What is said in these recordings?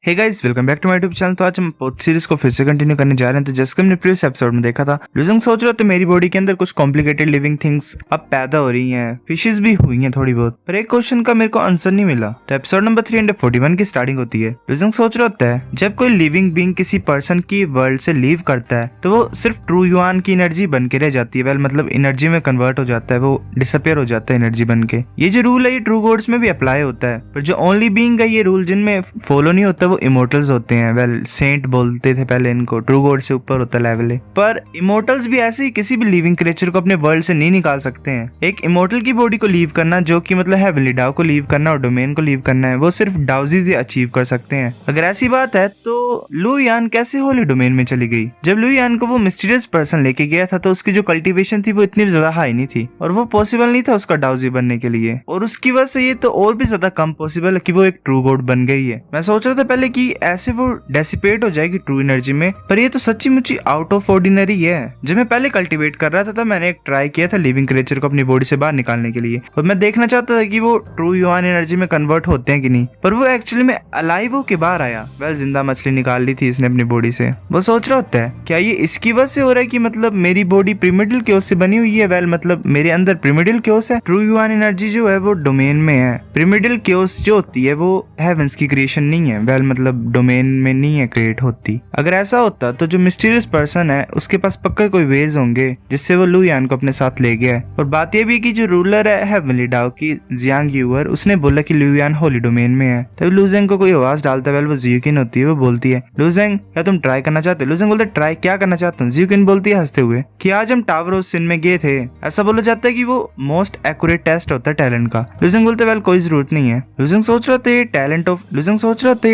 Hey guys, welcome back to my YouTube channel. तो आज हम पोथ सीरीज को फिर से कंटिन्यू करने जा रहे हैं। तो जैसे कि हमने प्रीवियस एपिसोड में देखा था, लुजंग सोच रहा था मेरी बॉडी के अंदर कुछ कॉम्प्लिकेटेड लिविंग थिंग्स अब पैदा हो रही हैं, फिशेस भी हुई हैं थोड़ी बहुत, पर एक क्वेश्चन का मेरे को आंसर नहीं मिला। तो एपिसोड नंबर 341 की स्टार्टिंग होती है। लुजंग सोच रहा होता है जब कोई लिविंग बीइंग किसी पर्सन की वर्ल्ड से लीव करता है तो वो सिर्फ ट्रू युआन की एनर्जी बन के रह जाती है। वेल मतलब एनर्जी में कन्वर्ट हो जाता है, वो डिसअपियर हो जाता है एनर्जी बन के। ये जो रूल है ये ट्रू गॉड्स में भी अप्लाई होता है, पर जो ओनली बीइंग है ये रूल जिनमें फॉलो नहीं होता वो इमोर्टल्स होते हैं। वेल सेंट बोलते थे पहले इनको, ट्रू गॉड से ऊपर होता लेवल है। पर इमोर्टल्स भी ऐसे ही किसी भी लिविंग क्रिएचर को अपने वर्ल्ड से नहीं निकाल सकते हैं। एक इमोर्टल की बॉडी को लीव करना, जो कि मतलब हेवनली डाउ को लीव करना और डोमेन को लीव करना है, वो सिर्फ डाउजीज ही अचीव कर सकते हैं। अगर ऐसी बात है तो लू यान कैसे होली डोमेन में चली गई? जब लू यान को वो मिस्टीरियस पर्सन लेके गया था तो उसकी जो कल्टीवेशन थी वो इतनी ज्यादा हाई नहीं थी और वो पॉसिबल नहीं था उसका डाउजी बनने के लिए, और उसकी वजह से ये तो और भी ज्यादा कम पॉसिबल है कि वो एक ट्रू गॉड बन गई है। मैं सोच रहा था पहले कि ऐसे वो डेसिपेट हो जाएगी ट्रू एनर्जी में, पर ये तो सच्ची मुच्ची आउट ऑफ ऑर्डिनरी है। जब मैं पहले कल्टीवेट कर रहा था तब मैंने एक ट्राई किया था लिविंग क्रिएचर को अपनी बॉडी से बाहर निकालने के लिए, और मैं देखना चाहता था कि वो ट्रू युआन एनर्जी में कन्वर्ट होते हैं कि नहीं, पर वो एक्चुअली में अलाइव होके बाहर आया। वेल जिंदा मछली निकाल ली थी इसने अपनी बॉडी से। वो सोच रहा होता है क्या ये इसकी वजह से हो रहा है कि मतलब मेरी बॉडी प्रिमिडिल क्योस से बनी हुई है। वेल मतलब मेरे अंदर प्रिमिडिल क्योस है, ट्रू युआन एनर्जी जो है वो डोमेन में है। प्रिमिडिल क्योस जो होती है वो हेवंस की क्रिएशन नहीं है, वेल मतलब डोमेन में नहीं है क्रिएट होती। अगर ऐसा होता तो जो मिस्टीरियस पर्सन है उसके पास पक्का कोई वेज होंगे जिससे वो लू यान को अपने साथ ले गया है। और बात यह भी कि जो रूलर है हेवनली डाउ की जियांग यूअर, उसने बोला कि लू यान होली डोमेन में है। तभी लूजेंग को कोई आवाज डालता है, वो जियूकिन होती है। वो बोलती है लूजेंग क्या तुम ट्राई करना चाहते हो? लूजेंग बोलते ट्राई क्या करना चाहता हूँ? जियूकिन बोलती है हंसते हुए कि आज हम टावर ऑफ सिन में गए थे। ऐसा बोला जाता है कि वो मोस्ट एक्यूरेट टेस्ट होता है टैलेंट का। लूजेंग बोलते वेल कोई जरूरत नहीं है। लूजेंग सोच रहा था ये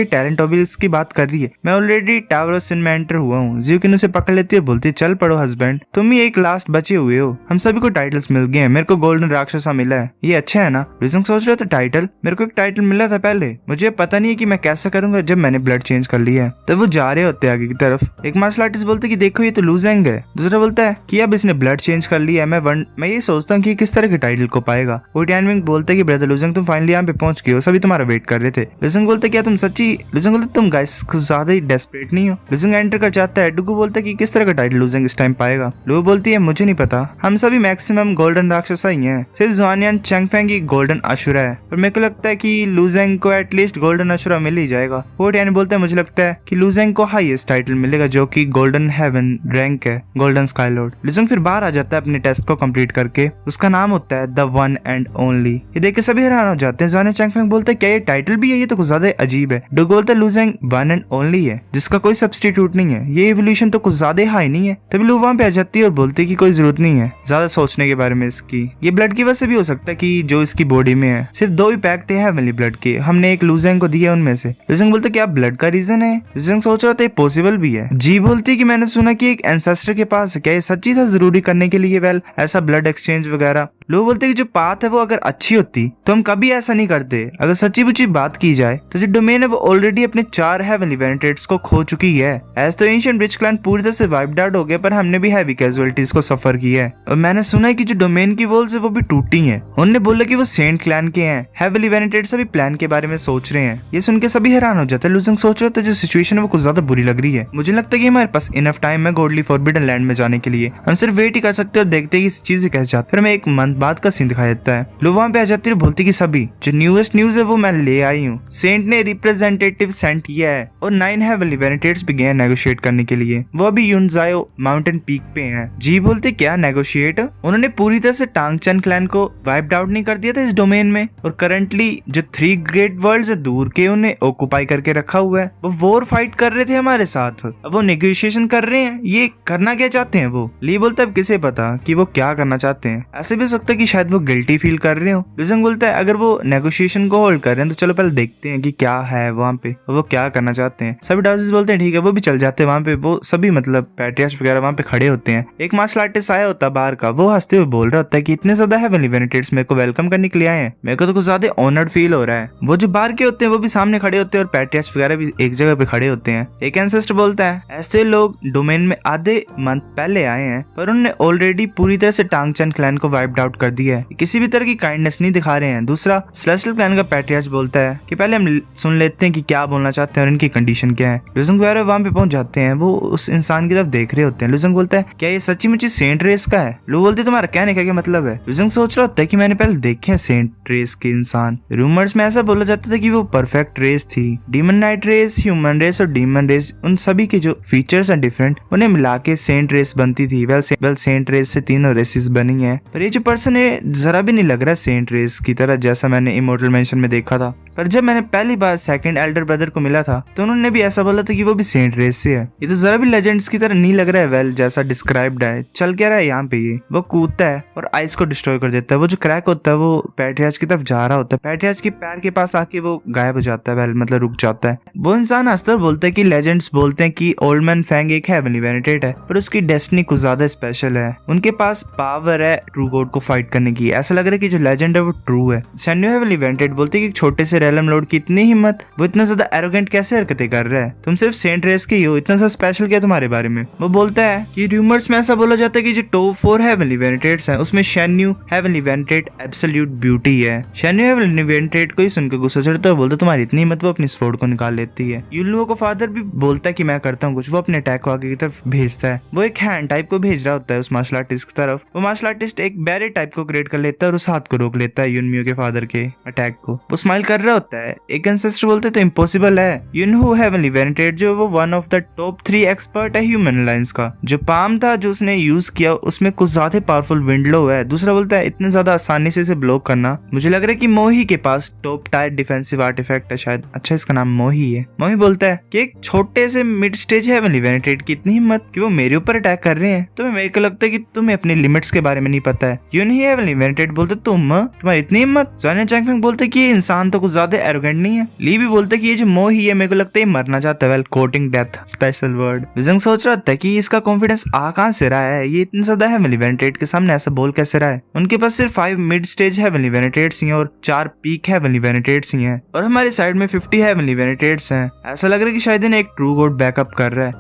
टैलेंट ऑफ की बात कर रही है। मैं ऑलरेडी टावर ऑफ सिन में एंटर हुआ हूँ। जियूकिन उसे पकड़ लेती है, बोलती है चल पड़ो हस्बैंड, तुम ही एक लास्ट बचे हुए हो, हम सभी को टाइटल्स मिल गए हैं, मेरे को गोल्डन राक्षसा मिला है, ये अच्छा है ना? लूजेंग सोच रहा था टाइटल, मेरे को एक टाइटल मिला था पहले, मुझे पता नहीं है कि मैं कैसा करूंगा जब मैंने ब्लड चेंज कर लिया है। तब वो जा रहे होते आगे की तरफ। एक मार्शल आर्टिस्ट बोलते कि देखो ये तो लूजेंग है। दूसरा बोलता है कि अब इसने ब्लड चेंज कर लिया है, मैं ये सोचता हूँ कि किस तरह के टाइटल को पाएगा। वो टैनविंग बोलते कि ब्रदर लूजेंग तुम फाइनली यहाँ पे पहुंच गए हो, सभी तुम्हारा वेट कर रहे थे। लूजेंग बोलते क्या तुम सच्ची? लूजेंग बोलते तुम गाइस कुछ ज्यादा ही डेस्परेट नहीं हो? लूजेंग एंटर कर जाता है। डुगू बोलता है कि किस तरह का टाइटल लूजेंग इस टाइम पाएगा? लू बोलती है मुझे नहीं पता, हम सभी मैक्सिमम गोल्डन राक्षसा ही हैं, सिर्फ ज़ुआनियान चंगफेंग की गोल्डन अशुरा है, पर मेरे को लगता है कि लूजेंग को एटलीस्ट गोल्डन अशुरा मिल ही जाएगा। वो यानी बोलता है मुझे लगता है कि लूजेंग को हाईएस्ट टाइटल मिलेगा जो कि गोल्डन हेवन रैंक है, गोल्डन स्काई लॉर्ड। लूजेंग फिर बाहर आ जाता है अपने टेस्ट को कंप्लीट करके। उसका नाम होता है द वन एंड ओनली। ये देख के सभी हैरान हो जाते हैं। ज़ुआनियान चंगफेंग बोलता है क्या ये टाइटल भी है? ये तो कुछ ज्यादा अजीब है। डुगू बोलता है लूजेंग वन एंड ओनली है जिसका कोई सब्स्टिट्यूट नहीं है, ये एवोल्यूशन तो कुछ ज्यादा हाई नहीं है। तभी लू वहां पे आ जाती है और बोलती है कि कोई जरूरत नहीं है ज्यादा सोचने के बारे में इसकी, ये ब्लड की वजह से भी हो सकता है कि जो इसकी बॉडी में है। सिर्फ 2 ही पैक थे हेवनली ब्लड के, हमने एक लूजेंग को दिया उनमें से। लूजेंग बोलते क्या ब्लड का रीजन है? लूजेंग सोच रहा था पॉसिबल भी है। जी बोलती है कि मैंने सुना कि एक एंसेस्टर के पास है, क्या ये सच्ची था जरूरी करने के लिए वेल ऐसा ब्लड एक्सचेंज वगैरह? लोग बोलते कि जो पाथ है वो अगर अच्छी होती तो हम कभी ऐसा नहीं करते। अगर सच्ची बुच्ची बात की जाए तो जो डोमेन है वो ऑलरेडी अपने 4 हेवनली वेनेटेट्स को खो चुकी है। ऐसे तो एंशिएंट ब्रिज क्लैन पूरी तरह से वाइप्ड आउट हो गया, पर हमने भी हैवी कैजुअलिटीज को सफर किया है। और मैंने सुना है कि जो डोमेन की वॉल्स है वो भी टूटी हैं। उन्होंने बोला कि वो सेंट क्लैन के हैं। हेवनली वेनेटेट्स अभी प्लान के बारे में सोच रहे हैं। ये सुन के सभी हैरान हो जाते हैं। लूजेंग सोच रहा था जो सिचुएशन है वो कुछ ज्यादा बुरी लग रही है। मुझे लगता है कि हमारे पास इनफ टाइम है गॉडली फॉरबिडन लैंड में जाने के लिए, हम सिर्फ वेट ही कर सकते हैं और देखते हैं कि इस चीज कैसे जाते। फिर हमें एक मंथ बाद का सीन दिखाया जाता है। लोग वहां पे आ जाती है, बोलती कि सभी जो न्यूएस्ट न्यूज है वो मैं ले आई हूँ। सेंट ने रिप्रेजेंटेटिव सेंड किया है और 9 हेवनली वेनेटेट्स भी गए नेगोशिएट करने के लिए। वो अभी यूनजायो माउंटेन पीक पे हैं। जी बोलते क्या नेगोशिएट? उन्होंने पूरी तरह से टांगचन क्लैन को वाइप्ड आउट नहीं कर दिया था इस डोमेन में, और करंटली जो 3 ग्रेट वर्ल्ड्स है दूर के उन्हें ऑक्युपाई करके रखा हुआ है। वो वॉर फाइट कर रहे थे हमारे साथ, अब वो नेगोशिएशन कर रहे हैं। ये करना क्या चाहते हैं वो? ली बोलता है अब किसे पता कि वो क्या करना चाहते हैं, ऐसे भी हो सकता है कि शायद वो गिल्टी फील कर रहे हो। लूजेंग बोलता है अगर वो नेगोशिएशन को होल्ड कर रहे हैं तो चलो पहले देखते हैं कि क्या है वहाँ पे, वो क्या करना चाहते हैं। सभी डाउसेस बोलते हैं ठीक है, वो भी चल जाते हैं वहाँ पे। वो सभी मतलब पैट्रियार्च वगैरह वहाँ पे खड़े होते हैं। एक मार्शल आर्टिस्ट आया होता है बाहर का, वो हंसते हुए बोल रहा होता है कि इतने ज्यादा हेवनली वेनेटेट्स मेरे को वेलकम करने के लिए आए हैं, मेरे को तो कुछ ज्यादा ऑनर्ड फील हो रहा है। वो जो बाहर के होते हैं वो भी सामने खड़े होते हैं और पैट्रियार्च वगैरह भी एक जगह पे खड़े होते हैं। एक एंसेस्टर बोलता है ऐसे लोग डोमेन में आधे मंथ पहले आए हैं, पर उन्होंने ऑलरेडी पूरी तरह से टांगचन क्लैन को वाइप्ड आउट आउट कर दिया है, किसी भी तरह की काइंडनेस नहीं दिखा रहे हैं। दूसरा, सेलेस्टियल प्लान का पैट्रियार्च बोलता है कि पहले हम सुन लेते हैं कि क्या बोलना चाहते हैं और इनकी कंडीशन क्या है। लुजंग वगैरह वहां पे पहुंच जाते हैं, वो उस इंसान की तरफ देख रहे होते हैं। लुजंग बोलता है क्या ये सच्ची मुच्ची सेंट रेस का है? लू बोलते तुम्हारा कहने का क्या मतलब है? लुजंग सोच रहा होता है कि मैंने पहले देखे हैं सेंट रेस के इंसान, रूमर्स में ऐसा बोला जाता था कि वो परफेक्ट रेस थी। Demon night race, human race और डीमन रेस, उन सभी के जो फीचर्स हैं डिफरेंट, उन्हें मिला के सेंट रेस बनती थी। वेल सेंट रेस से तीनों रेसेस बनी है, पर ये जो पर्सन है जरा भी नहीं लग रहा सेंट रेस की तरह, जैसा मैंने इमोर्टल मेंशन में देखा था। पर जब मैंने पहली बार सेकंड एल्डर ब्रदर को मिला था तो उन्होंने भी ऐसा बोला था कि वो भी सेंट रेस से है। ये तो जरा भी लेजेंड्स की तरह नहीं लग रहा है। वेल जैसा डिस्क्राइब्ड है, चल क्या रहा है यहाँ पे, ये वो कूदता है और आइस को डिस्ट्रॉय कर देता है। वो जो क्रैक होता है वो पैट्रियार्च की तरफ जा रहा होता है, पैट्रियार्च के पैर के पास आके वो गायब हो जाता है। वेल मतलब रुक जाता है। वो इंसान हंसता बोलता है कि लेजेंड्स बोलते हैं कि ओल्ड मैन फैंग एक हेवनली वेनेटेड है, पर उसकी डेस्टिनी कुछ ज्यादा स्पेशल है। उनके पास पावर है ट्रू गॉड को फाइट करने की। ऐसा लग रहा है कि जो लेजेंड है वो ट्रू है। सैन्यू हेवनली वेनेटेड बोलते हैं कि छोटे से रेलम लॉर्ड की इतनी हिम्मत, वो इतना ज्यादा एरोगेंट कैसे हरकतें कर रहा है? तुम सिर्फ सेंट रेस के ही हो, इतना सा स्पेशल क्या तुम्हारे बारे में? वो बोलता है कि रूमर्स में ऐसा बोला जाता है कि जो टॉप 4 हेवनली वेनेटेड्स हैं उसमें शैन्यू हेवनली वेनेटेड एब्सोल्यूट ब्यूटी है। शैन्यू हेवनली वेनेटेड को ही सुनकर गुस्सा चढ़ता है, बोलता तुम्हारी इतनी हिम्मत, वो अपनी स्वॉर्ड को निकाल लेती है। यूल्युओ को फादर भी बोलता है कि मैं करता हूँ कुछ, वो अपने अटैक को आगे की तरफ भेजता है। वो एक हैंड टाइप को भेज रहा होता है उस मार्शल आर्टिस्ट की तरफ। वो मार्शल आर्टिस्ट एक बैरेट टाइप को क्रिएट कर लेता है और उस हाथ को रोक लेता है यूनमियो के फादर के अटैक को। वो स्माइल कर रहा होता है। एक एंसेस्टर बोलते तो इम्पॉसिबल है। यूनहू हेवनली वेनेटेड जो वो one of the top 3 expert है ह्यूमन अलायंस का। जो पाम था जो उसने यूज किया उसमें कुछ ज्यादा पावरफुल विंडलो है। दूसरा बोलता है इतने ज्यादा आसानी से इसे ब्लॉक करना, मुझे लग रहा है कि मोही के पास टॉप टायर डिफेंसिव आर्टिफैक्ट है शायद। अच्छा इसका नाम मोही है। मोही बोलता है कि एक छोटे से मिड स्टेज हेवनली वेनेटेड की इतनी हिम्मत कि वो मेरे ऊपर अटैक कर रहे हैं। तुम्हें मेरे को लगता है कि तुम्हें अपनी लिमिट्स के बारे में नहीं पता है। यूं नहीं हेवनली वेनेटेड बोलते तुम्हारी इतनी हिम्मत। ज़ानिया चैंगफेंग बोलते कि ये इंसान तो कुछ ज्यादा एरोगेंट नहीं है। ली भी बोलते कि ये जो मोही है मेरे को लगता है मरना चाहता है। Well courting death special word. विजंग सोच रहा था कि इसका कॉन्फिडेंस आ कहां से रहा है, ये इतना ज्यादा हेवनली वेनेटेड के सामने ऐसा बोल कैसे रहा है? उनके पास सिर्फ 5 मिड स्टेज हेवनली वेनेटेड्स ही हैं और 4 पीक हेवनली वेनेटेड्स ही हैं और हमारी साइड में 50 हेवनली वेनेटेड्स हैं। ऐसा लग रहा है कि शायद इन्हें एक ट्रू गॉड बैकअप कर रहा है।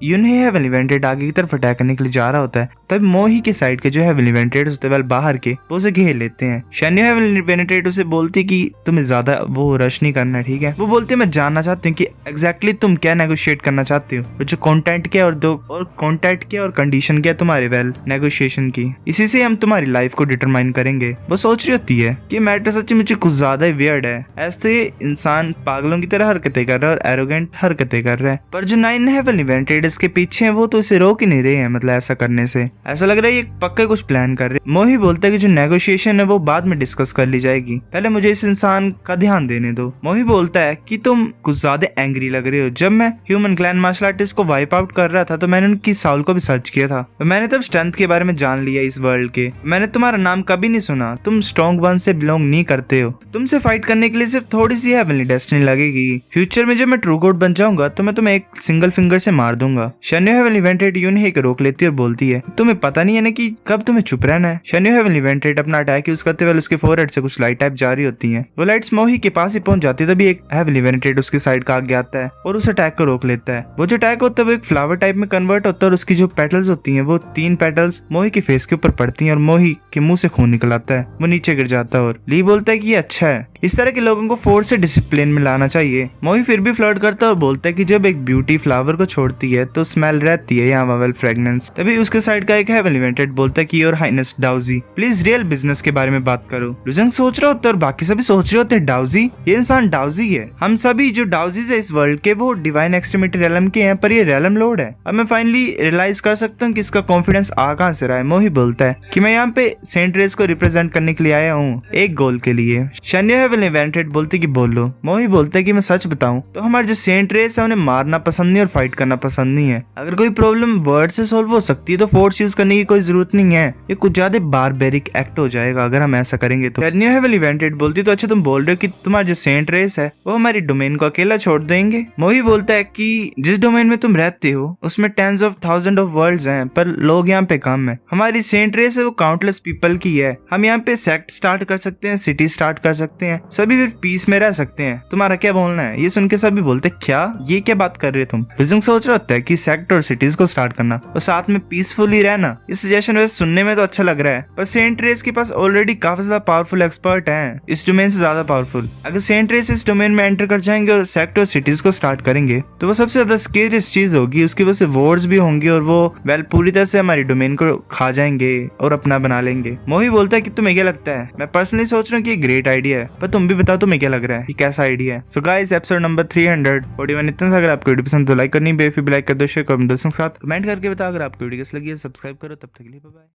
यून हेवनली वेनेटेड आगे की तरफ अटैक करने के लिए जा रहा होता है, तब मोही के साइड के जो हेवनली वेनेटेड्स होते हैं बाहर के वो उसे घेर लेते हैं। शैन्यू हेवनली वेनेटेड उसे बोलती कि तुम्हें ज्यादा वो रश नहीं करना, ठीक है? वो बोलते मैं जानना चाहती हूँ कि एग्जैक्टली तुम क्या नेगोशिएट करना चाहते हो, जो कॉन्टेंट क्या और कॉन्टेंट क्या और कंडीशन क्या तुम्हारे वेल नेगोशिएशन की, इसी से हम तुम्हारी लाइफ को डिटरमाइन करेंगे। वो सोच रही होती है कि मैटर सच्ची मुझे कुछ ज्यादा ही वियर्ड है। ऐसे इंसान पागलों की तरह हरकतें कर रहा है और एरोगेंट हरकतें कर रहा है, पर जो 9 हेवनली वेनेटेड इसके पीछे है वो तो इसे रोक ही नहीं रहे हैं। मतलब ऐसा करने से ऐसा लग रहा है ये पक्का कुछ प्लान कर रहे। मोही बोलता है कि जो नेगोशिएशन है वो बाद में डिस्कस कर ली जाएगी, पहले मुझे इस इंसान का ध्यान देने दो। मोही बोलता है कि तुम कुछ ज्यादा एंग्री लग रहे हो। जब मैं ह्यूमन क्लैन मार्शल आर्टिस्ट को वाइप आउट कर रहा था तो मैंने उनकी साउल को भी सर्च किया था, मैंने तब स्ट्रेंथ के बारे में जान लिया इस वर्ल्ड के। मैंने तुम्हारा नाम कभी नहीं सुना, तुम स्ट्रॉन्ग वन से बिलोंग नहीं करते हो। तुमसे फाइट करने के लिए सिर्फ थोड़ी सी हेवनली डेस्टिनी लगेगी। फ्यूचर में जब मैं ट्रू गॉड बन जाऊंगा तो मैं तुम्हें एक सिंगल फिंगर से मार दूंगा। शैन्यू हेवनली वेनेटेड यूनही को रोक लेती है और बोलती है तुम्हें पता नहीं है ना कि कब तुम्हें चुप रहना है। शैन्यू हेवनली वेनेटेड अपना अटैक यूज करते हुए उसके फोरहेड से कुछ लाइट टाइप जारी होती है। वो लाइट्स मोही के पास ही पहुंच जाती है, तभी एक हेवनली वेनेटेड उसकी साइड का आगे आता है और उस अटैक को रोक लेता है। वो जो अटैक होता है वो एक फ्लावर टाइप में कन्वर्ट होता है और उसकी जो पेटल्स होती हैं वो 3 पेटल्स मोही के फेस के ऊपर पड़ती हैं और मोही के मुंह से खून निकल आता है। वो नीचे गिर जाता है और ली बोलता है कि ये अच्छा है, इस तरह के लोगों को फोर्स से डिसिप्लिन में लाना चाहिए। मोही फिर भी फ्लर्ट करता है और बोलता है कि जब एक ब्यूटी फ्लावर को छोड़ती है तो स्मेल रहती है यहाँ वेल फ्रेगनेंस। तभी उसके साइड का एक हेवनली वेनेटेड बोलता है कि योर हाइनेस डाउजी प्लीज रियल बिजनेस के बारे में बात करो। लुजंग सोच रहा होता है और बाकी सभी सोच रहे होते हैं डाउजी, ये इंसान डाउजी है। हम सभी जो डाउजीज है इस वर्ल्ड के वो डिवाइन एक्सट्रीमिटी रेलम के हैं, पर ये रेलम लॉर्ड है। अब मैं फाइनली रियलाइज कर सकता हूँ कि इसका कॉन्फिडेंस आ कहां से रहा है। मोही बोलता है कि मैं यहाँ पे सेंट रेस को रिप्रेजेंट करने के लिए आया हूँ, एक गोल के लिए। शैन्यू हेवनली वेनेटेड बोलते कि बोल लो। मोही बोलता है कि मैं सच बताऊं तो हमारे जो सेंट रेस है उन्हें मारना पसंद नहीं और फाइट करना पसंद नहीं है। अगर कोई प्रॉब्लम वर्ड से सोल्व हो सकती है तो फोर्स यूज करने की कोई जरूरत नहीं है, ये कुछ ज्यादा बारबेरिक एक्ट हो जाएगा अगर हम ऐसा करेंगे तो। शैन्यू हेवनली वेनेटेड बोलती तो अच्छा तुम बोल रहे हो कि तुम्हारा जो सेंट रेस है वो हमारी डोमेन को अकेला छोड़ देंगे। मोही बोलता है कि जिस डोमेन में तुम रहते हो उसमें tens of thousand of worlds हैं, पर लोग यहाँ पे कम है। हमारी सेंट रेस है वो काउंटलेस पीपल की है। हम यहाँ पे सेक्ट स्टार्ट कर सकते हैं, सिटी स्टार्ट कर सकते हैं, सभी फिर पीस में रह सकते हैं। तुम्हारा क्या बोलना है? ये सुन के सभी बोलते क्या, ये क्या बात कर रहे हो तुम? लुजिंग सोच रहा होता है कि सेक्ट और सिटीज को स्टार्ट करना और साथ में पीसफुली रहना। ये सजेशन वैसे सुनने में तो अच्छा लग रहा है, पर सेंट रेस के पास ऑलरेडी काफी ज्यादा पावरफुल एक्सपर्ट हैं, इस डोमेन से ज्यादा पावरफुल। अगर सेंट रेस इस डोमेन में एंटर कर जाएंगे और सेक्ट और सिटीज को स्टार्ट करेंगे तो वो सबसे ज्यादा स्केरियस चीज होगी। उसकी वजह से वॉर्स भी होंगी और वो पूरी तरह से हमारी डोमेन को खा जाएंगे और अपना बना लेंगे। मोही बोलता है कि तुम्हें क्या लगता है? मैं पर्सनली सोच रहा हूँ कि ग्रेट आइडिया है, पर तुम भी बताओ तुम्हें क्या लग रहा है, कैसा आइडिया है। सो गाइस, एपिसोड नंबर 341 इतना था। अगर आपको वीडियो पसंद तो लाइक करनी, बेफिक्र लाइक कर दो, शेयर कर दो दोस्तों के साथ, कमेंट करके बताओ। अगर आपको वीडियो कैसी लगी है सब्सक्राइब करो। तब तक के लिए बाय बाय।